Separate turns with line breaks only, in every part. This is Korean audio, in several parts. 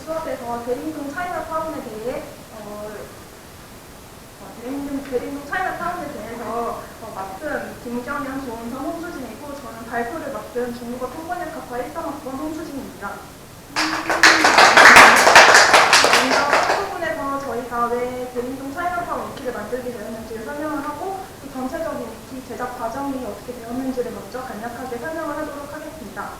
수업에서 대림동 차이나타운에 대해 대림동 차이나타운에 대해서 맡은 김경현, 조은선, 홍수진이고 저는 발표를 맡은 중국어 통번역학과 1상학번 홍수진입니다. 먼저 첫 부분에서 저희가 왜 대림동 차이나타운 위키를 만들게 되었는지를 설명을 하고 이 전체적인 위키 제작 과정이 어떻게 되었는지를 먼저 간략하게 설명을 하도록 하겠습니다.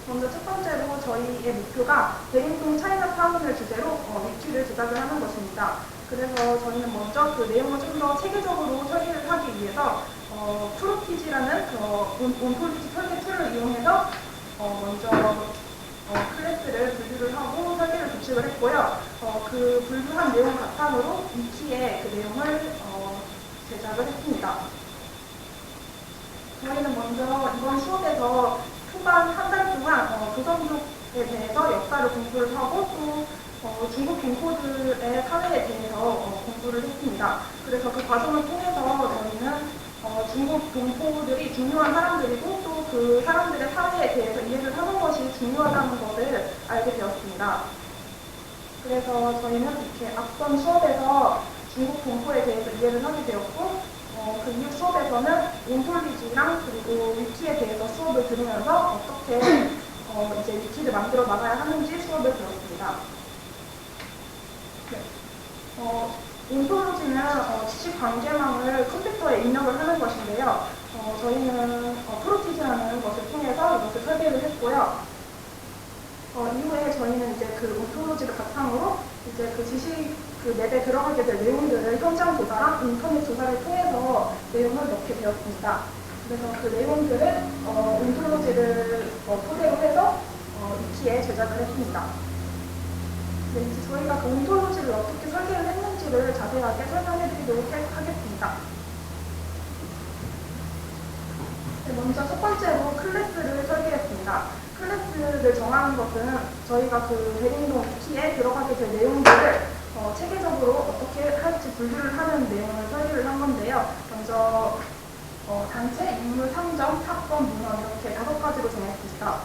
먼저 첫 번째로 저희의 목표가 대림동 차이나타운을 주제로 위키를 제작을 하는 것입니다. 그래서 저희는 먼저 그 내용을 좀 더 체계적으로 설계를 하기 위해서 프로티지라는 온톨리지 설계 툴을 이용해서 먼저 클래스를 분류를 하고 설계를 구축을 했고요. 그 분류한 내용 바탕으로 위키의 그 내용을 제작을 했습니다. 저희는 먼저 이번 수업에서 초반 한 달 동안 조선족에 대해서 역사를 공부를 하고 또 중국 동포들의 사회에 대해서 공부를 했습니다. 그래서 그 과정을 통해서 저희는 중국 동포들이 중요한 사람들이고 또 그 사람들의 사회에 대해서 이해를 하는 것이 중요하다는 것을 알게 되었습니다. 그래서 저희는 이렇게 앞선 수업에서 중국 동포에 대해서 이해를 하게 되었고 그 이후 수업에서는 온톨리지랑 그리고 위키에 대해서 수업을 들으면서 어떻게 이제 위키를 만들어 나가야 하는지 수업을 들었습니다. 네. 온톨로지는 지식 관계망을 컴퓨터에 입력을 하는 것인데요. 저희는 프로티지라는 것을 통해서 이것을 설계를 했고요. 이후에 저희는 이제 그 온톨로지를 바탕으로 이제 그 지식 그 맵에 들어가게 될 내용들을 현장 조사랑 인터넷 조사를 통해서 내용을 넣게 되었습니다. 그래서 그 내용들을 온톨로지를 토대로 해서 위키에 제작을 했습니다. 네, 이제 저희가 그 온톨로지를 어떻게 설계를 했는지를 자세하게 설명해 드리도록 하겠습니다. 네, 먼저 첫 번째로 클래스를 설계했습니다. 클래스를 정하는 것은 저희가 그 대림동 위키에 들어가게 될 내용들을 체계적으로 어떻게 할지 분류를 하는 내용을 설계를 한 건데요. 먼저 단체, 인물, 상점, 사건, 문헌 이렇게 5가지로 정했습니다.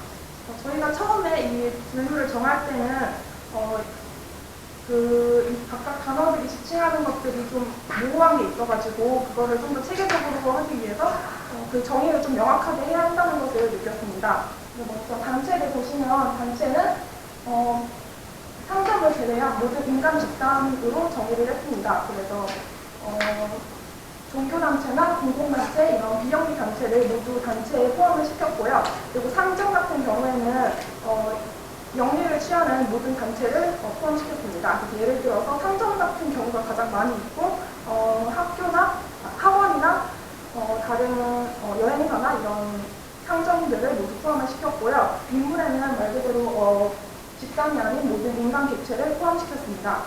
저희가 처음에 이 분류를 정할 때는 이 각각 단어들이 지칭하는 것들이 좀 모호한 게 있어가지고 그거를 좀 더 체계적으로 하기 위해서 그 정의를 좀 명확하게 해야 한다는 것을 느꼈습니다. 먼저 단체를 보시면 단체는 상점을 제외한 모든 인간 집단으로 정의를 했습니다. 그래서 종교단체나 공공단체 이런 비영리 단체를 모두 단체에 포함을 시켰고요. 그리고 상점 같은 경우에는 영리를 취하는 모든 단체를 포함시켰습니다. 예를 들어서 상점 같은 경우가 가장 많이 있고 학교나 학원이나 다른 여행사나 이런 상점들을 모두 포함을 시켰고요. 인물에는 말 그대로 집단이 아닌 모든 인간 객체를 포함시켰습니다.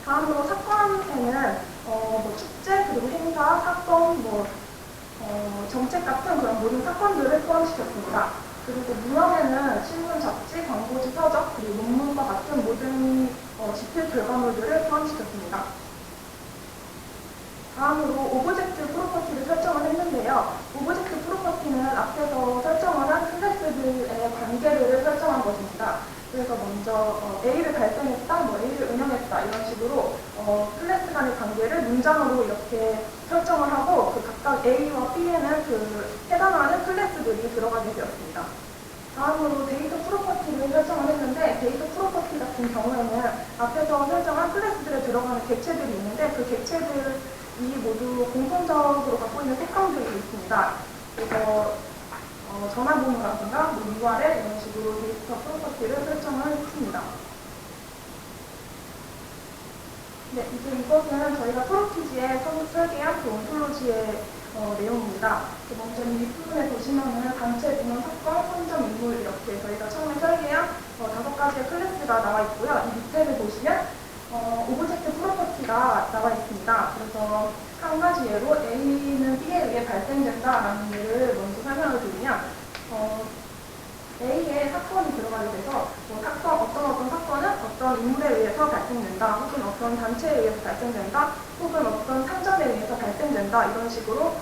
다음으로 사건에는 축제, 그리고 행사, 사건, 정책 같은 그런 모든 사건들을 포함시켰습니다. 그리고 문헌에는 신문, 잡지, 광고지, 서적, 그리고 논문과 같은 모든 집필 결과물들을 포함시켰습니다. 다음으로 오브젝트 프로퍼티를 설정을 했는데요. 오브젝트 프로퍼티는 앞에서 설정을 한 클래스들의 관계를 설정한 것입니다. 그래서 먼저 A를 발생했다, A를 운영했다 이런 식으로 클래스 간의 관계를 문장으로 이렇게 설정을 하고 그 각각 A와 B에는 그 해당하는 클래스들이 들어가게 되었습니다. 다음으로 데이터 프로퍼티를 설정을 했는데 데이터 프로퍼티 같은 경우에는 앞에서 설정한 클래스들에 들어가는 객체들이 있는데 그 객체들이 모두 공통적으로 갖고 있는 특성들이 있습니다. 그래서 전화번호라든가 URL 이런 식으로 데이터 프로퍼티를 설정을 했습니다. 네, 이제 이것은 저희가 프로티지에 설계한 그 온톨로지의 내용입니다. 먼저 이 윗부분에 보시면은 단체, 문헌, 사건, 선점, 인물 이렇게 저희가 처음에 설계한 5가지의 클래스가 나와 있고요. 이 밑에를 보시면 오브젝트 프로퍼티가 나와 있습니다. 그래서 한 가지 예로 A는 B에 의해 발생된다라는 예를 먼저 설명을 드리면 A에 사건이 들어가게 돼서 어떤 사건은 어떤 인물에 의해서 발생된다, 혹은 어떤 단체에 의해서 발생된다, 혹은 어떤 상점에 의해서 발생된다 이런 식으로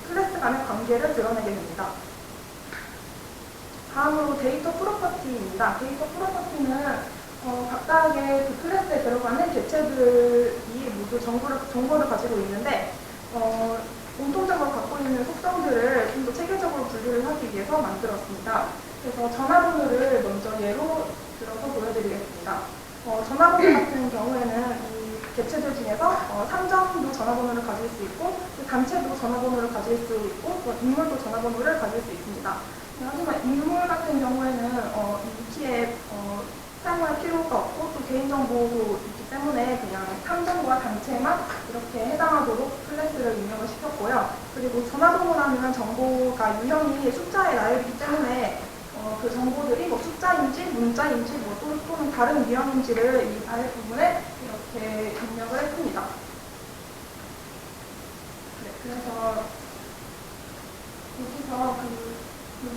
클래스 간의 관계를 드러내게 됩니다. 다음으로 데이터 프로퍼티입니다. 데이터 프로퍼티는 각각의 그 클래스에 들어가는 객체들이 모두 정보를 가지고 있는데 공통적으로 갖고 있는 속성들을 좀 더 체계적으로 분류를 하기 위해서 만들었습니다. 그래서 전화번호를 먼저 예로 들어서 보여드리겠습니다. 전화번호 같은 경우에는 이 객체들 중에서 상점도 전화번호를 가질 수 있고 단체도 전화번호를 가질 수 있고 인물도 전화번호를 가질 수 있습니다. 하지만 인물 같은 경우에는 이 위키에 사용할 필요가 없고 또 개인정보도 있기 때문에 그냥 상점과 단체만 이렇게 해당하도록 클래스를 임명을 시켰고요. 그리고 전화번호라는 정보가 유형이 숫자의 나열이기 때문에 그 정보들이 뭐 숫자인지 문자인지 뭐 또는 다른 유형인지를 이 아래 부분에 이렇게 입력을 했습니다. 네, 그래서 여기서 그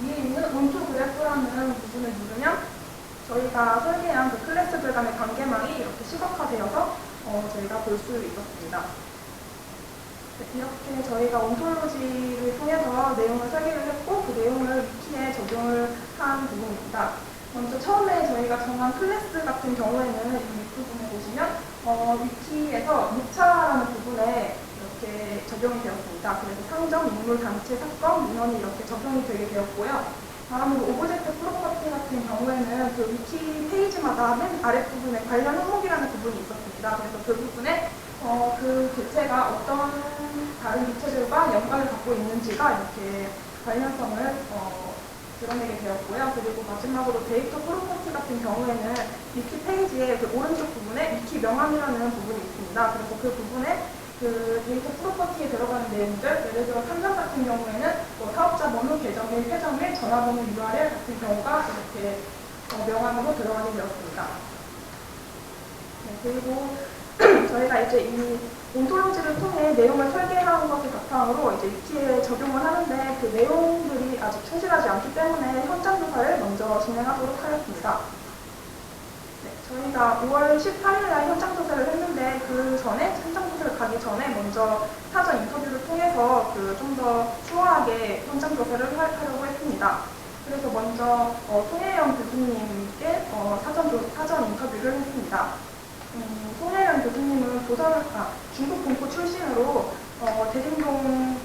위에 있는 온토 그래프라는 부분을 누르면 저희가 설계한 그 클래스들 간의 관계망이 이렇게 시각화되어서 저희가 볼 수 있었습니다. 네, 이렇게 저희가 온톨로지를 통해서 내용을 설계를 했고 그 내용을 위키에 적용을 한 부분입니다. 먼저 처음에 저희가 정한 클래스 같은 경우에는 이 윗부분에 보시면 위키에서 목차라는 부분에 이렇게 적용이 되었습니다. 그래서 상점, 인물, 단체, 사건, 민원이 이렇게 적용이 되게 되었고요. 다음으로 오브젝트 프로퍼티 같은 경우에는 그 위키 페이지마다 맨 아랫부분에 관련 항목이라는 부분이 있었습니다. 그래서 그 부분에 그 객체가 어떤 다른 객체들과 연관을 갖고 있는지가 이렇게 관련성을 드러내게 되었고요. 그리고 마지막으로 데이터 프로퍼티 같은 경우에는 위키 페이지의 그 오른쪽 부분에 위키 명함이라는 부분이 있습니다. 그래서 그 부분에 그 데이터 프로퍼티에 들어가는 내용들, 예를 들어 상점 같은 경우에는 뭐 사업자 번호, 계정일, 회전일, 전화번호 URL 같은 경우가 이렇게 명함으로 들어가게 되었습니다. 네, 그리고 저희가 이제 이 온톨로지를 통해 내용을 설계한 것을 바탕으로 이제 위키에 적용을 하는데 그 내용들이 아직 충실하지 않기 때문에 현장 조사를 먼저 진행하도록 하였습니다. 네, 저희가 5월 18일 날 현장 조사를 했는데 그 전에 현장 조사를 가기 전에 먼저 사전 인터뷰를 통해서 좀 더 수월하게 현장 조사를 하려고 했습니다. 그래서 먼저 송혜연 교수님께 사전 인터뷰를 했습니다. 송혜연 교수님은 중국 동포 출신으로 대림동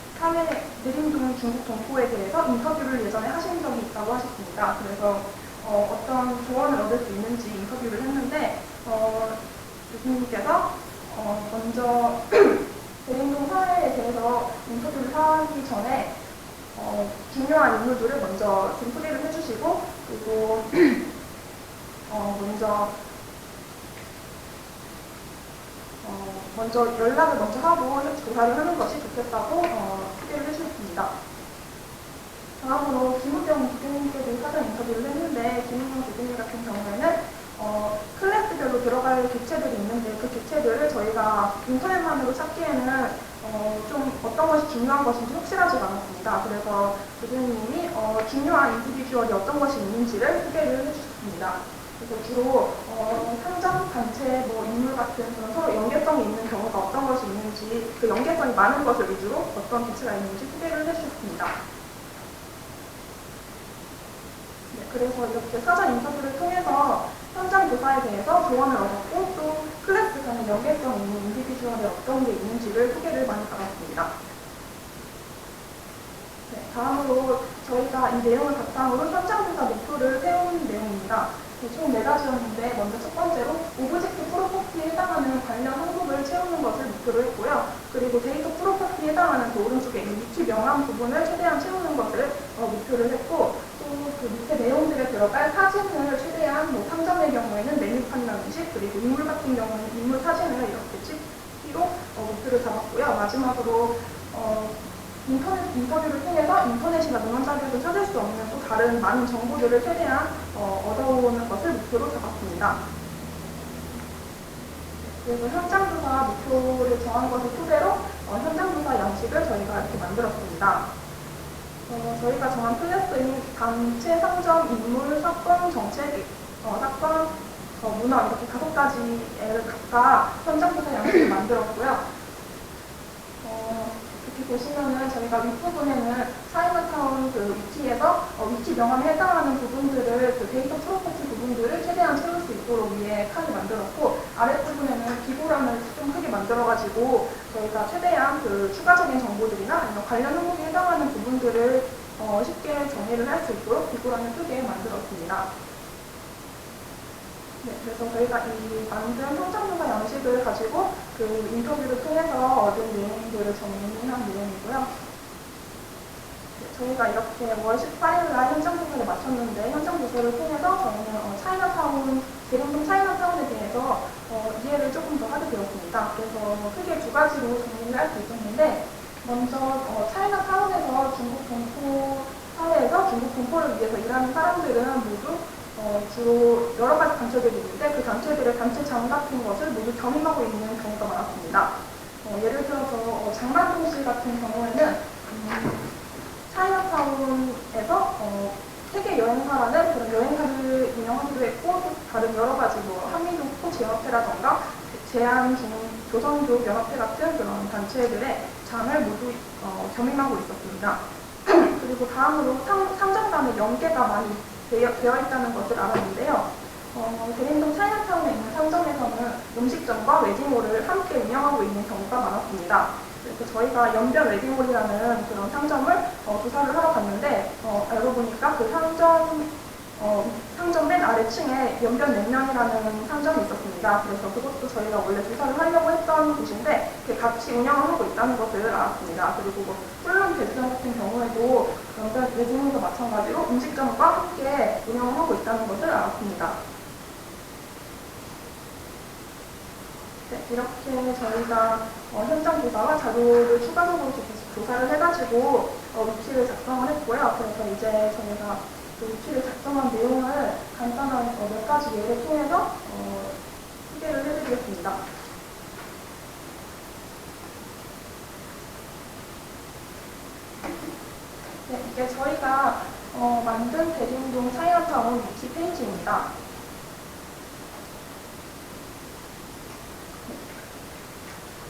중국 동포에 대해서 인터뷰를 예전에 하신 적이 있다고 하셨습니다. 그래서 어떤 조언을 얻을 수 있는지 인터뷰를 했는데 교수님께서 먼저 대림동 사회에 대해서 인터뷰를 하기 전에 중요한 인물들을 먼저 좀 소개를 해주시고 그리고 먼저 연락을 먼저 하고 조사를 하는 것이 좋겠다고 소개를 해주셨습니다. 다음으로 김우경 교수님께도 사전 인터뷰를 했는데 김우경 교수님 같은 경우에는 클래스별로 들어갈 객체들이 있는데 그 객체들을 저희가 인터넷만으로 찾기에는 좀 어떤 것이 중요한 것인지 확실하지가 않았습니다. 그래서 교수님이 중요한 인디비주얼이 어떤 것이 있는지를 소개를 해주셨습니다. 그래서 주로 상점, 단체, 인물 같은 그런 서로 연계성이 있는 경우가 어떤 것이 있는지 그 연계성이 많은 것을 위주로 어떤 객체가 있는지 소개를 해주셨습니다. 네, 그래서 이렇게 사전 인터뷰를 통해서 현장 조사에 대해서 조언을 얻었고 또 클래스 간의 연계성 있는 인디비주얼에 어떤 게 있는지를 소개를 많이 받았습니다. 네, 다음으로 저희가 이 내용을 바탕으로 현장 조사 목표를 세운 내용입니다. 총 4가지였는데 먼저 첫 번째로 오브젝트 프로퍼티에 해당하는 관련 항목을 채우는 것을 목표로 했고요. 그리고 데이터 프로퍼티에 해당하는 그 오른쪽에 있는 위키 명함 부분을 최대한 채우는 것을 목표를 했고 또 그 밑에 내용들에 들어갈 사진을 최대한 상점의 경우에는 메뉴판이라든지 그리고 인물 같은 경우는 인물 사진을 이렇게 찍기로 목표를 잡았고요. 마지막으로 인터뷰를 통해서 인터넷이나 논문 자료에서 찾을 수 없는 또 다른 많은 정보들을 최대한 얻어오는 것을 목표로 잡았습니다. 그래서 현장조사 목표를 정한 것을 토대로 현장조사 양식을 저희가 이렇게 만들었습니다. 저희가 정한 클래스인 단체, 상점, 인물, 사건, 정책, 사건, 문화 이렇게 5가지를 각각 현장조사 양식을 만들었고요. 여기 보시면은 저희가 윗부분에는 차이나타운 그 위치에서 위치 명함에 해당하는 부분들을 그 데이터 프로퍼티 부분들을 최대한 채울 수 있도록 위에 칸을 만들었고 아랫부분에는 기고란을 좀 크게 만들어가지고 저희가 최대한 그 추가적인 정보들이나 아니면 관련 항목에 해당하는 부분들을 쉽게 정리를 할 수 있도록 기고란을 크게 만들었습니다. 네, 그래서 저희가 이 만든 성장조사 양식을 가지고 그 인터뷰를 통해서 얻은 내용들을 정리한 내용이고요. 네, 저희가 이렇게 5월 18일날 현장조사를 마쳤는데 현장조사를 통해서 저희는 차이나타운, 대림동 차이나타운에 대해서 이해를 조금 더 하게 되었습니다. 그래서 크게 두 가지로 정리를 할 수 있었는데 먼저 차이나타운에서 중국 동포 사회에서 중국 동포를 위해서 일하는 사람들은 모두 주로 여러 가지 단체들이 있는데 그 단체들의 단체장 같은 것을 모두 겸임하고 있는 경우가 많았습니다. 예를 들어서 장만동시 같은 경우에는 차이나타운에서 세계 여행사라는 그런 여행사를 운영하기도 했고 또 다른 여러 가지 한민족포 제협회라던가 조선족 연합회 같은 그런 단체들의 장을 모두 겸임하고 있었습니다. 그리고 다음으로 상점단의 연계가 많이 되어 있다는 것을 알았는데요. 대림동 차이나타운에 있는 상점에서는 음식점과 웨딩홀을 함께 운영하고 있는 경우가 많았습니다. 그래서 저희가 연변 웨딩홀이라는 그런 상점을 조사를 하러 갔는데 알고 보니까 그 상점 맨 아래층에 연변 냉면이라는 상점이 있었습니다. 그래서 그것도 저희가 원래 조사를 하려고 했던 곳인데 같이 운영을 하고 있다는 것을 알았습니다. 그리고 훌런 대수점 같은 경우에도 연변 웨딩홀도 마찬가지로 음식점과 함께 운영을 하고 있다는 것을 알았습니다. 네, 이렇게 저희가 현장 조사와 자료를 추가적으로 조사를 해가지고 위키를 작성을 했고요. 그래서 이제 저희가 그 위키를 작성한 내용을 간단한 몇 가지 예를 통해서 소개를 해드리겠습니다. 네, 이게 저희가 만든 대림동 차이나타운 위키 페이지입니다.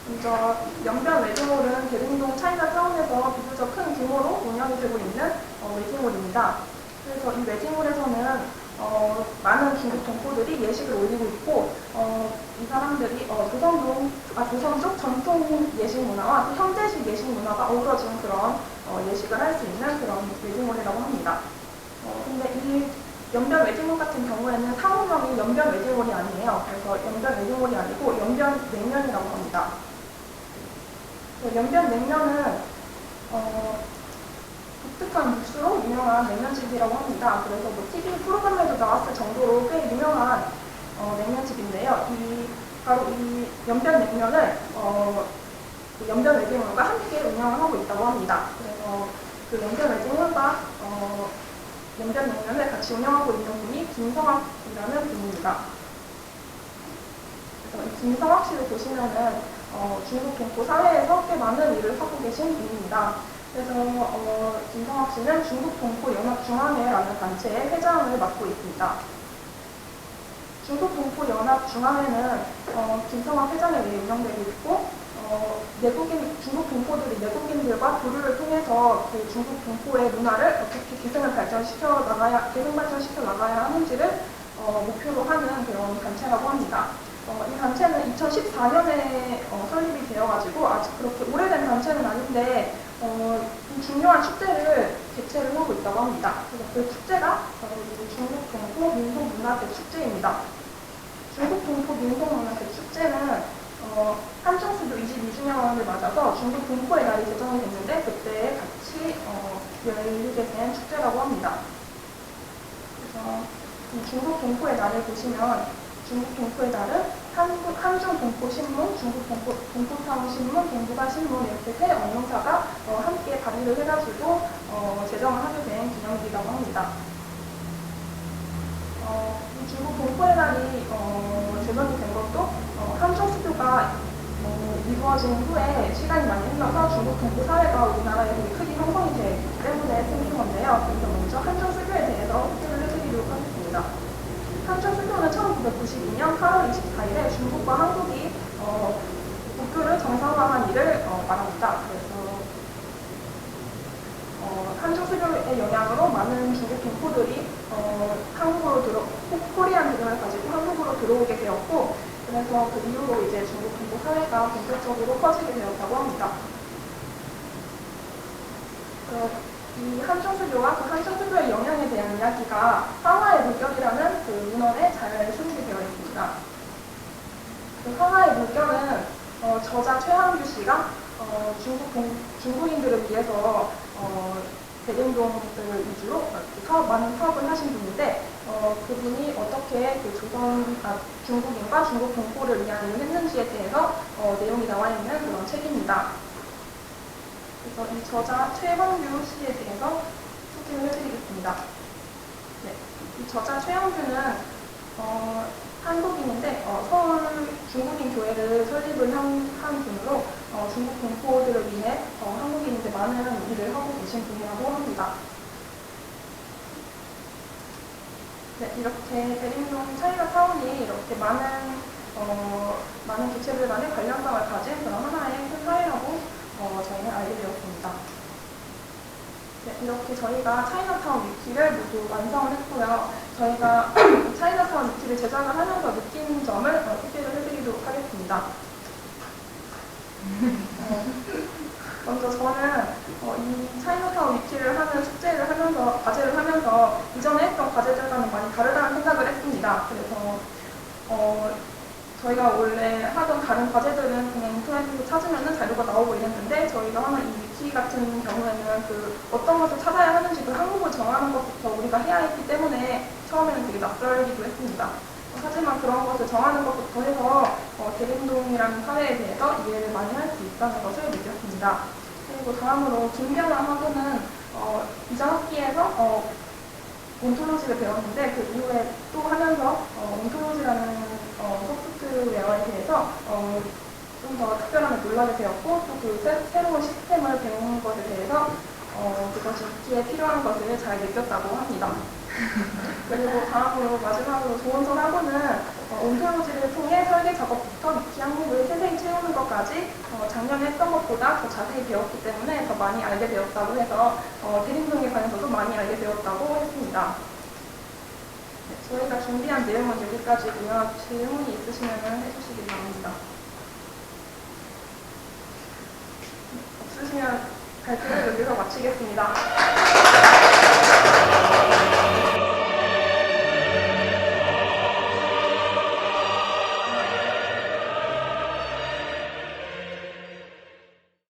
먼저 연변 웨딩홀은 대림동 차이나타운에서 비교적 큰 규모로 운영이 되고 있는 웨딩홀입니다. 그래서 이 웨딩홀에서는 많은 중국 동포들이 예식을 올리고 있고 이 사람들이 조선족 전통 예식 문화와 현대식 예식 문화가 어우러진 그런 예식을 할 수 있는 그런 웨딩홀이라고 합니다. 근데 이 연변 웨딩홀 같은 경우에는 상호명이 연변 웨딩홀이 아니에요. 그래서 연변 웨딩홀이 아니고 연변 냉면이라고 합니다. 연변 냉면은 독특한 육수로 유명한 냉면집이라고 합니다. 그래서 TV 프로그램에도 나왔을 정도로 꽤 유명한 냉면집인데요. 바로 이 연변 냉면을 연변 웨딩홀과 함께 운영을 하고 있다고 합니다. 그래서 그 연변 웨딩홀과 연변 냉면을 같이 운영하고 있는 분이 김성학이라는 분입니다. 그래서 이 김성학 씨를 보시면은 중국 동포 사회에서 꽤 많은 일을 하고 계신 분입니다. 그래서 김성학 씨는 중국 동포 연합중앙회라는 단체의 회장을 맡고 있습니다. 중국 동포 연합중앙회는 김성학 회장에 의해 운영되고 있고 중국 동포들이 내국인들과 교류를 통해서 그 중국 동포의 문화를 어떻게 개성 발전시켜 나가야 하는지를 목표로 하는 그런 단체라고 합니다. 이 단체는 2014년에 설립이 되어가지고 아직 그렇게 오래된 단체는 아닌데 중요한 축제를 개최를 하고 있다고 합니다. 그래서 그 축제가 바로 중국 동포 민속문화대 축제입니다. 중국 동포 민속문화대 축제는 한정수교 22주년을 맞아서 중국 동포의 날이 제정이 됐는데 그때 같이 열리게 된 축제라고 합니다. 그래서 이 중국 동포의 날을 보시면 중국 동포의 날은 한중 동포 신문, 중국 동포타운 신문, 동북아 신문 이렇게 세 언론사가 함께 발의를 해가지고 제정을 하게 된 기념일이라고 합니다. 중국 동포의 날이 제정이 된 것도 한중 수교가 이루어진 후에 시간이 많이 흘러서 중국 동포 사회가 우리나라에 되게 크게 형성이 되기 때문에 생긴 건데요. 그래서 먼저 한중 수교에 대해서 소개를 해드리도록 하겠습니다. 한중 수교는 1992년 8월 24일에 중국과 한국이 국교를 정상화한 일을 말합니다. 그래서 한중수교의 영향으로 많은 중국 동포들이 코리안 배경을 가지고 한국으로 들어오게 되었고, 그래서 그 이후로 이제 중국 동포 사회가 본격적으로 커지게 되었다고 합니다. 이 한중수교와 그 한중수교의 영향에 대한 이야기가 황하의 물결이라는 그 문헌에 잘 수록이 되어 있습니다. 그 황하의 물결은 저자 최한규 씨가 중국인들을 위해서 대림동을 위주로 많은 사업을 하신 분인데, 그분이 어떻게 중국인과 중국 동포를 위한 일을 했는지에 대해서 내용이 나와 있는 그런 책입니다. 그래서 이 저자 최한규 씨에 대해서 소개를 해드리겠습니다. 네, 이 저자 최한규는 한국인인데 서울 중국인 교회를 설립을 한 분으로 중국 동포들을 위해 한국인인데 많은 일을 하고 계신 분이라고 합니다. 네, 이렇게 대림동 차이나타운이 이렇게 많은 교체들 간의 관련성을 가진 그런 하나의 큰 사회라고 저희는 알게 되었습니다. 네, 이렇게 저희가 차이나타운 위키를 모두 완성을 했고요. 저희가 차이나타운 위키를 제작을 하면서 느낀 점을 소개를 해드리도록 하겠습니다. 먼저 저는 이 차이나타운 위키를 하는 과제를 하면서 이전에 했던 과제들과는 많이 다르다는 생각을 했습니다. 그래서 저희가 원래 하던 다른 과제들은 그냥 인터넷에서 찾으면 자료가 나오고 이랬는데, 저희가 하는 이 위키 같은 경우에는 어떤 것을 찾아야 하는지 항목을 정하는 것부터 우리가 해야 했기 때문에 처음에는 되게 낯설기도 했습니다. 하지만 그런 것을 정하는 것부터 해서 대림동이라는 사회에 대해서 이해를 많이 할 수 있다는 것을 느꼈습니다. 그리고 다음으로 김변화하고는 이전 학기에서 온톨로지를 배웠는데, 그 이후에 또 하면서 온톨로지라는 소프트웨어에 대해서 좀 더 특별함을 놀라게 되었고, 또 그 새로운 시스템을 배우는 것에 대해서 그것이 위키에 필요한 것을 잘 느꼈다고 합니다. 그리고 마지막으로 조원선하고는 온톨로지를 통해 설계 작업부터 위키 항목을 세세히 채우는 것까지 작년에 했던 것보다 더 자세히 배웠기 때문에 더 많이 알게 되었다고 해서 대림동에 관해서도 많이 알게 되었다고 했습니다. 네, 저희가 준비한 내용은 여기까지고요. 질문이 있으시면 해주시기 바랍니다. 없으시면 발표를 여기서 마치겠습니다.